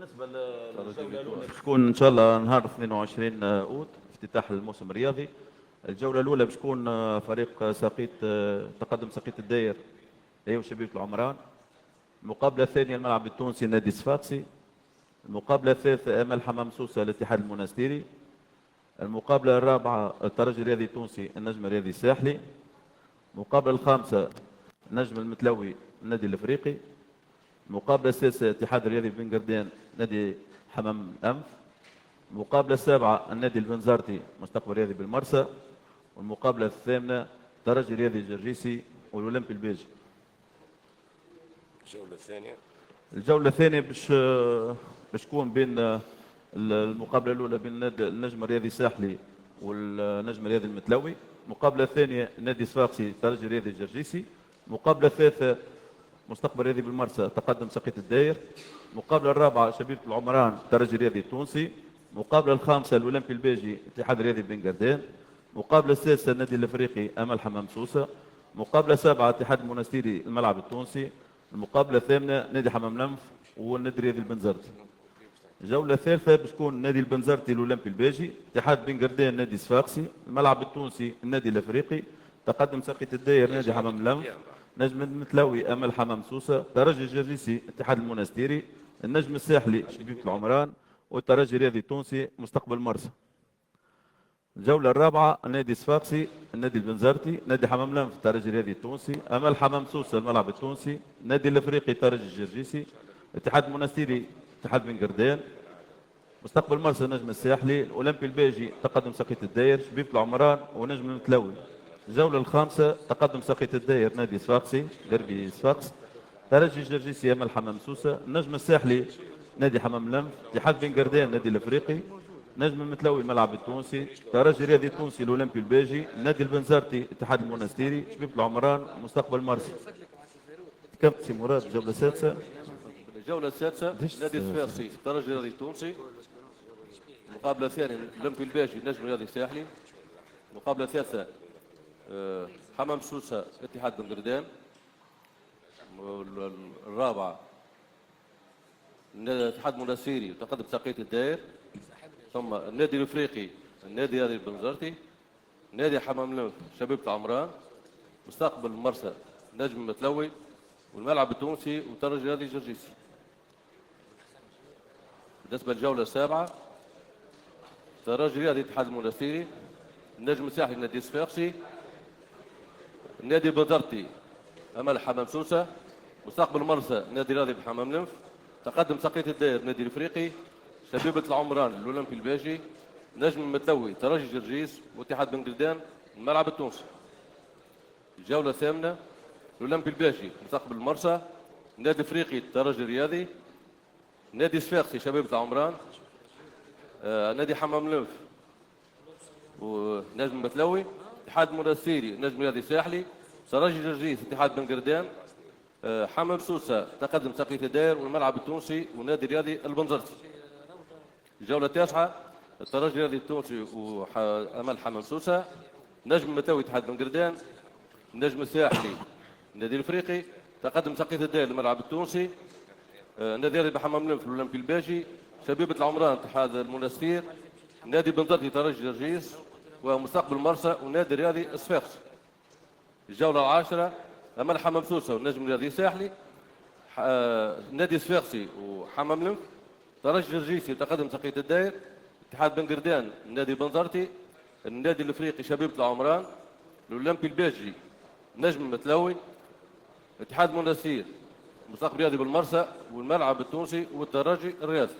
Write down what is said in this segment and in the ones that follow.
بالنسبه للجوله الاولى باش تكون ان شاء الله نهار 22 اوت افتتاح الموسم الرياضي. الجوله الاولى باش تكون فريق ساقيط تقدم ساقيط الداير هي وشبيبه العمران. المقابله الثانيه الملعب التونسي نادي صفاقسي. المقابله الثالثه امل حمام سوسه الاتحاد المنستيري. المقابله الرابعه الترجي الرياضي التونسي النجم الرياضي الساحلي. المقابله الخامسه النجم المتلوي النادي الافريقي. المقابله السادسه الاتحاد الرياضي بن قردان نادي حمام الانف. المقابله السابعه النادي البنزرتي مستقبل رياضي بالمرسى. والمقابله الثامنه ترجي رياضي الجرجيسي والاولمبي البيجي. الجوله الثانيه باش تكون بين المقابله الاولى بين النجم الرياضي الساحلي والنجم الرياضي المتلوي. المقابله الثانيه نادي صفاقسي ترجي رياضي الجرجيسي. المقابله الثالثه مستقبل رياضي بالمرسى تقدم ساقيط الداير. المقابله الرابعه شبيبه العمران ترجي رياضي التونسي. المقابله الخامسه الاولمبي البيجي اتحاد رياضي بن قردان. المقابله السادسه النادي الافريقي امل حمام سوسه. المقابله السابعه اتحاد المنستيري الملعب التونسي. المقابله الثامنه نادي حمام لنف والنادي الرياضي البنزرتي. الجوله الثالثه باش تكون نادي البنزرتي الاولمبي البيجي اتحاد بن قردان نادي صفاقسي الملعب التونسي النادي الافريقي تقدم ساقيط الداير نادي حمام لنف نجم المتلوي امل حمام سوسه ترجي الجرجيسي اتحاد المنستيري النجم الساحلي شبيبه العمران والترجي الرياضي التونسي مستقبل مرسى. الجوله الرابعه النادي صفاقسي النادي البنزرتي نادي حمام لنف الترجي الرياضي التونسي امل حمام سوسه الملعب التونسي النادي الافريقي ترجي الجرجيسي اتحاد المنستيري اتحاد بن قردان مستقبل مرسى النجم الساحلي الاولمبي البيجي تقدم ساقيط الداير شبيبه العمران ونجم المتلوي. الجولة الخامسة تقدم ساقيط الداير نادي صفاقسي دربي صفاقس ترجي الجرجيسي امل حمام سوسة النجم الساحلي نادي حمام لنف اتحاد بن قردان نادي الافريقي نجم المتلوي الملعب التونسي ترجي رياضي التونسي الاولمبي البيجي نادي البنزرتي اتحاد المنستيري شبيبه العمران مستقبل مرسي. كم سي مراد الجولة السادسة؟ الجولة السادسة نادي الصفاقسي ترجي الرياضي التونسي. المقابلة الثانية الاولمبي البيجي نجم الرياضي الساحلي. المقابلة الثالثة حمام سوسة اتحاد بن قردان. الرابعة الاتحاد المنستيري تقدم ساقيط الداير. ثم النادي الافريقي النادي الرياضي البنزرتي نادي حمام لنف شبيبة العمران مستقبل مرسى نجم المتلوي والملعب التونسي وترجي الرياضي الجرجيسي. بالنسبة للجولة السابعة ترجي الرياضي الاتحاد المنستيري النجم الساحلي نادي الصفاقسي النادي البنزرتي امل حمام سوسه مستقبل مرسى نادي الرياضي بحمام لنف تقدم ساقيط الداير نادي الافريقي شبيبه العمران الاولمبي البيجي نجم المتلوي ترجي جرجيس واتحاد بن قردان الملعب التونسي. الجوله الثامنه الاولمبي البيجي مستقبل مرسى نادي الافريقي ترجي الرياضي نادي صفاقسي شبيبه العمران نادي حمام لنف ونجم المتلوي اتحاد المنستيري نجم الرياضي ساحلي ترجي جرجيس اتحاد بن قردان حمام سوسه تقدم ساقيط الداير والملعب التونسي والنادي الرياضي البنزرتي. الجوله التاسعه الترجي الرياضي التونسي وامل حمام سوسه نجم المتلوي اتحاد بن قردان النجم الساحلي النادي الافريقي تقدم ساقيط الداير الملعب التونسي النادي الرياضي بحمام لنف الاولمبي البيجي شبيبه العمران اتحاد المنستير نادي بنزرتي ترجي جرجيس ومستقبل مرسى والنادي الرياضي الصفاقسي. الجوله العاشره امل حمام سوسه والنجم الرياضي الساحلي نادي الصفاقسي وحمام لنف ترجي جرجيسي تقدم ساقيط الداير اتحاد بن قردان النادي بنزرتي النادي الافريقي شبيبه العمران الاولمبي البيجي نجم المتلوي اتحاد منستير مستقبل رياضي بالمرسى والملعب التونسي والترجي الرياضي.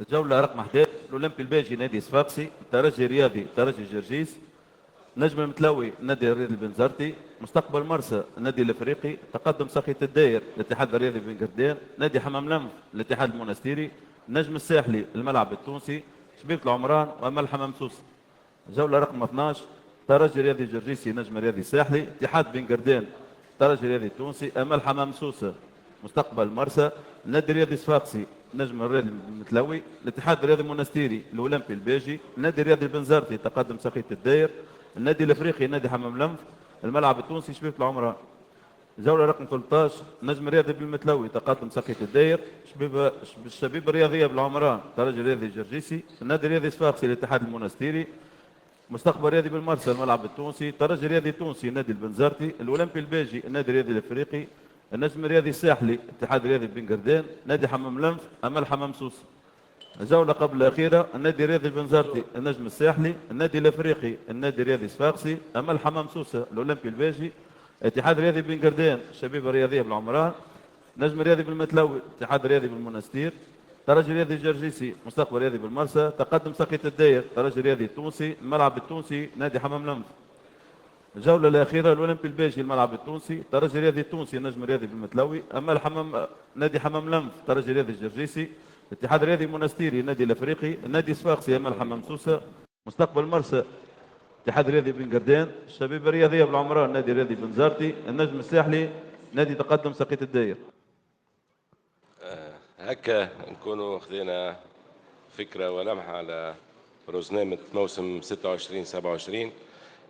الجولة رقم 11 الاولمبي البيجي نادي صفاقسي الترجي الرياضي ترجي جرجيس نجم المتلوي النادي الرياضي البنزرتي مستقبل مرسى النادي الافريقي تقدم ساقيط الداير الاتحاد الرياضي بن قردان نادي حمام لنف الاتحاد المنستيري النجم الساحلي الملعب التونسي شبيبه العمران وامل حمام سوسه. الجوله رقم 12 ترجي الرياضي الجرجيسي نجم الرياضي الساحلي اتحاد بن قردان ترجي الرياضي التونسي امل حمام سوسه مستقبل مرسى النادي الرياضي صفاقسي نجم الرياضي المتلوي الاتحاد الرياضي المنستيري الاولمبي البيجي النادي الرياضي البنزرتي تقدم ساقيط الداير النادي الافريقي نادي حمام لنف الملعب التونسي شبيبه العمران. جولة رقم 13 نجم رياضي بالمتلوي تقدم سقية الداير الشبيبة الرياضية بالعمران ترجي رياضي جرجيسي النادي الرياضي صفاقسي الاتحاد المنستيري مستقبل رياضي بالمرسى الملعب التونسي ترجي رياضي تونسي النادي البنزرتي الأولمبي الباجي النادي الرياضي الافريقي النجم الرياضي الساحلي اتحاد رياضي بن قردان نادي حمام لنف امل حمام سوس. الجولة قبل الأخيرة النادي الرياضي البنزرتي النجم الساحلي النادي الافريقي النادي الرياضي صفاقسي امل حمام سوسة الأولمبي الباجي اتحاد رياضي بن قردان الشبيبة الرياضية بالعمران نجم رياضي بالمتلوي اتحاد رياضي بالمنستير ترجي رياضي جرجيسي مستقبل رياضي بالمرسى تقدم سقية الداير ترجي رياضي التونسي الملعب التونسي نادي حمام لنف. الجولة الأخيرة الأولمبي الباجي الملعب التونسي ترجي رياضي التونسي النجم الرياضي بالمتلوي أمل حمام نادي حمام لنف ترجي رياضي الجرجيسي اتحاد رياضي منستيري النادي الأفريقي النادي صفاقسي أمل حمام سوسة مستقبل مرسى اتحاد رياضي بن قردان الشبيبة الرياضية بالعمران النادي الرياضي بنزرتي النجم الساحلي نادي تقدم سقية الداير. هكا نكونوا خذينا فكرة ولمحة على روزنامة موسم 26-27.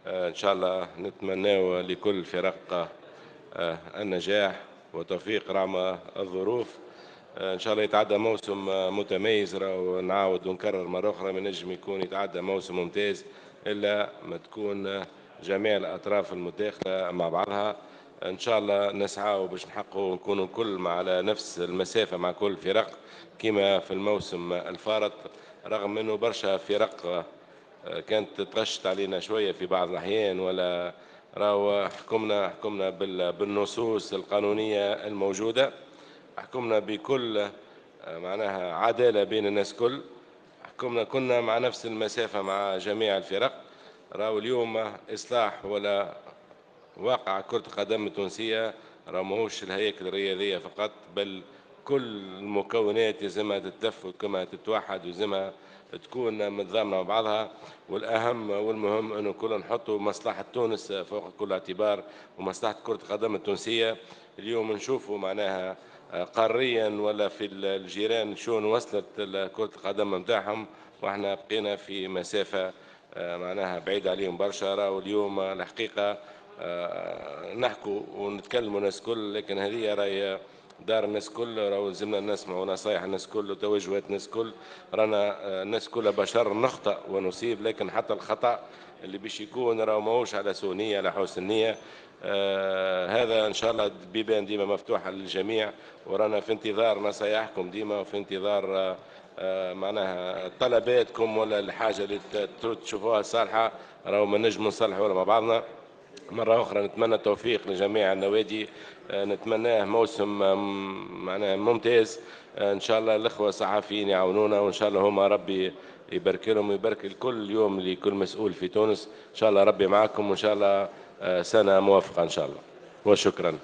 إن شاء الله نتمنى لكل الفرق النجاح وتوفيق رغم الظروف. إن شاء الله يتعدى موسم متميز ونعاود ونكرر مرة أخرى ما نجم يكون يتعدى موسم ممتاز إلا ما تكون جميع الأطراف المتداخلة مع بعضها. إن شاء الله نسعى باش نحققوا ونكونوا كل على نفس المسافة مع كل الفرق كما في الموسم الفارط رغم أنه برشا فرق كانت تغشت علينا شوية في بعض الأحيان ولا راهو حكمنا بالنصوص القانونية الموجودة حكمنا بكل معناها عدالة بين الناس كل كنا مع نفس المسافة مع جميع الفرق. راهو اليوم إصلاح ولا واقع كرة القدم التونسية راه ماهوش الهياكل الرياضية فقط بل كل المكونات يلزمها تتلف وكما تتوحد ويلزمها تكون متضامنة مع بعضها والأهم والمهم أنه كلنا نحطوا مصلحة تونس فوق كل اعتبار ومصلحة كرة القدم التونسية. اليوم نشوفوا معناها قاريا ولا في الجيران شلون وصلت كرة القدم نتاعهم واحنا بقينا في مسافة معناها بعيد عليهم برشا. واليوم الحقيقة نحكوا ونتكلموا الناس كل لكن هذه راهي دار الناس كل راهو لازمنا نسمعوا نصايح الناس كل وتوجهات الناس كل رانا الناس كلها بشر نخطأ ونصيب لكن حتى الخطأ اللي باش يكون راهو ماهوش على سوء نية على حسن نية. هذا ان شاء الله البيبان ديما مفتوحة للجميع ورانا في انتظار نصايحكم ديما وفي انتظار معناها طلباتكم ولا الحاجة اللي تشوفوها صالحة راهو ما نجم نصلحوا ولا مع بعضنا. مرة أخرى نتمنى التوفيق لجميع النوادي نتمناه موسم معناه ممتاز. إن شاء الله الأخوة الصحفيين يعاونونا وإن شاء الله هما ربي يبارك لهم ويبارك لكل يوم لكل مسؤول في تونس. إن شاء الله ربي معكم وإن شاء الله سنة موفقة إن شاء الله وشكرا.